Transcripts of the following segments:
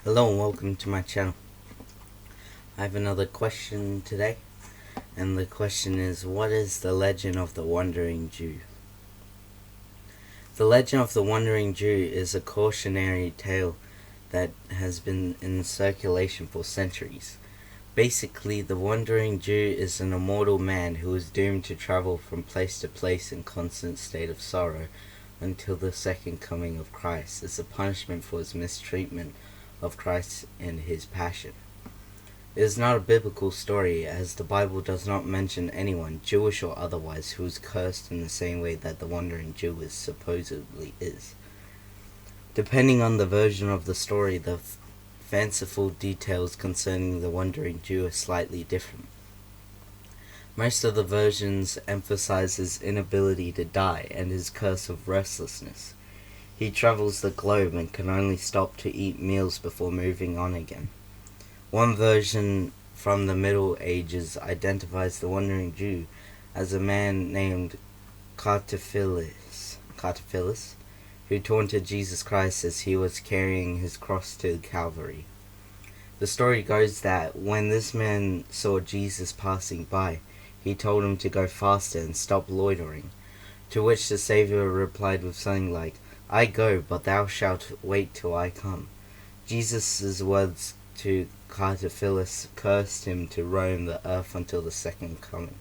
Hello and welcome to my channel. I have another question today, and the question is, what is the legend of the Wandering Jew? The legend of the Wandering Jew is a cautionary tale that has been in circulation for centuries. Basically, the Wandering Jew is an immortal man who is doomed to travel from place to place in constant state of sorrow until the second coming of Christ as a punishment for his mistreatment of Christ and his passion. It is not a biblical story, as the Bible does not mention anyone, Jewish or otherwise, who is cursed in the same way that the Wandering Jew supposedly is. Depending on the version of the story, the fanciful details concerning the Wandering Jew are slightly different. Most of the versions emphasize his inability to die and his curse of restlessness. He travels the globe and can only stop to eat meals before moving on again. One version from the Middle Ages identifies the Wandering Jew as a man named Cartaphilus, who taunted Jesus Christ as he was carrying his cross to Calvary. The story goes that when this man saw Jesus passing by, he told him to go faster and stop loitering, to which the Savior replied with something like, "I go, but thou shalt wait till I come." Jesus' words to Cartaphilus cursed him to roam the earth until the second coming.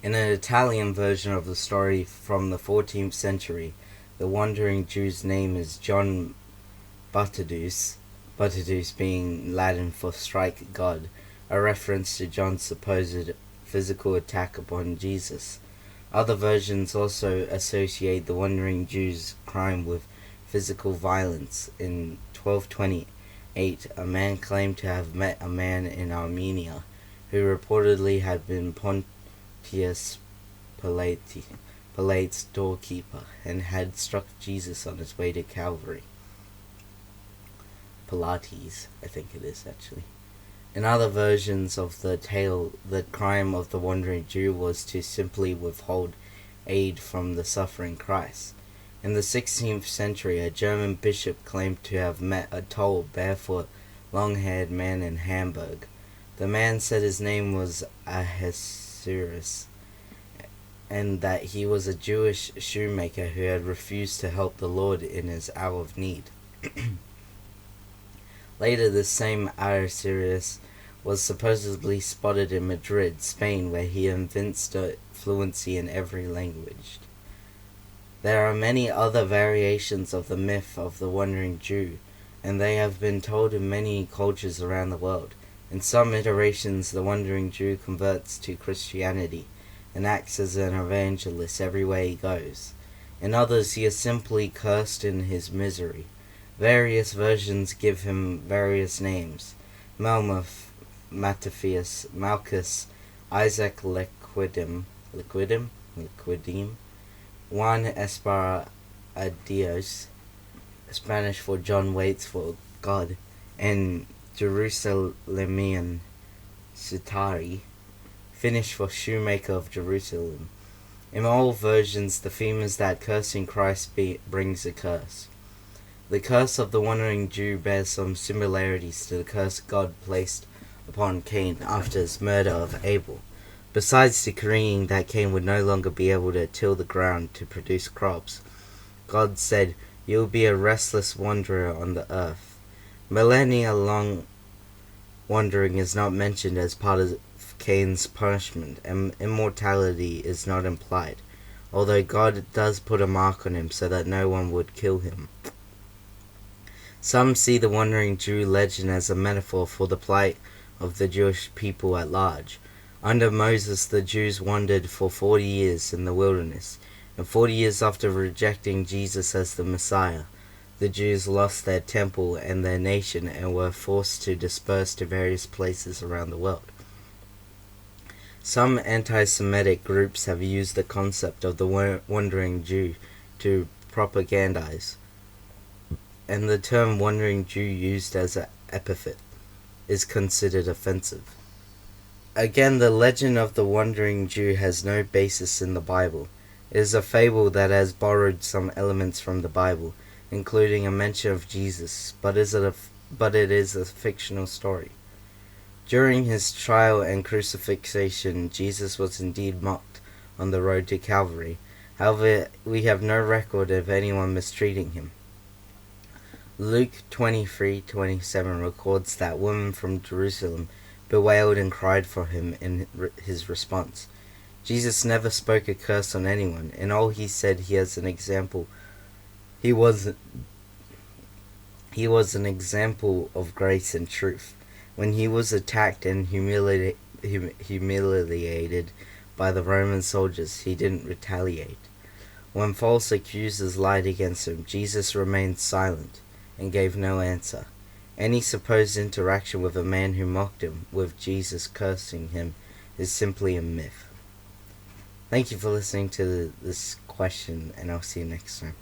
In an Italian version of the story from the 14th century, the Wandering Jew's name is John Baptidus, Baptidus being Latin for strike God, a reference to John's supposed physical attack upon Jesus. Other versions also associate the Wandering Jew's crime with physical violence. In 1228, a man claimed to have met a man in Armenia who reportedly had been Pontius Pilate's doorkeeper and had struck Jesus on his way to Calvary. Pilates, I think it is actually. In other versions of the tale, the crime of the Wandering Jew was to simply withhold aid from the suffering Christ. In the 16th century, a German bishop claimed to have met a tall, barefoot, long-haired man in Hamburg. The man said his name was Ahasuerus, and that he was a Jewish shoemaker who had refused to help the Lord in his hour of need. Later, this same Ahasuerus was supposedly spotted in Madrid, Spain, where he evinced fluency in every language. There are many other variations of the myth of the Wandering Jew, and they have been told in many cultures around the world. In some iterations, the Wandering Jew converts to Christianity and acts as an evangelist everywhere he goes. In others, he is simply cursed in his misery. Various versions give him various names: Melmoth, Mattathias, Malchus, Isaac Liquidim, Juan Esparadios, Spanish for John waits for God, and Jerusalemian Sitari, Finnish for shoemaker of Jerusalem. In all versions, the theme is that cursing Christ brings a curse. The curse of the Wandering Jew bears some similarities to the curse God placed upon Cain after his murder of Abel. Besides decreeing that Cain would no longer be able to till the ground to produce crops, God said, "You will be a restless wanderer on the earth." Millennia-long wandering is not mentioned as part of Cain's punishment, and immortality is not implied, although God does put a mark on him so that no one would kill him. Some see the Wandering Jew legend as a metaphor for the plight of the Jewish people at large. Under Moses, the Jews wandered for 40 years in the wilderness, and 40 years after rejecting Jesus as the Messiah, the Jews lost their temple and their nation and were forced to disperse to various places around the world. Some anti-Semitic groups have used the concept of the Wandering Jew to propagandize, and the term Wandering Jew used as an epithet is considered offensive. Again, the legend of the Wandering Jew has no basis in the Bible. It is a fable that has borrowed some elements from the Bible including a mention of Jesus, but it is a fictional story. During his trial and crucifixion, Jesus was indeed mocked on the road to Calvary. However, we have no record of anyone mistreating him. Luke 23:27 records that women from Jerusalem bewailed and cried for him in his response. Jesus never spoke a curse on anyone. In all he said, he was an example of grace and truth. When he was attacked and humiliated by the Roman soldiers, he didn't retaliate. When false accusers lied against him, Jesus remained silent and gave no answer. Any supposed interaction with a man who mocked him, with Jesus cursing him, is simply a myth. Thank you for listening to this question, and I'll see you next time.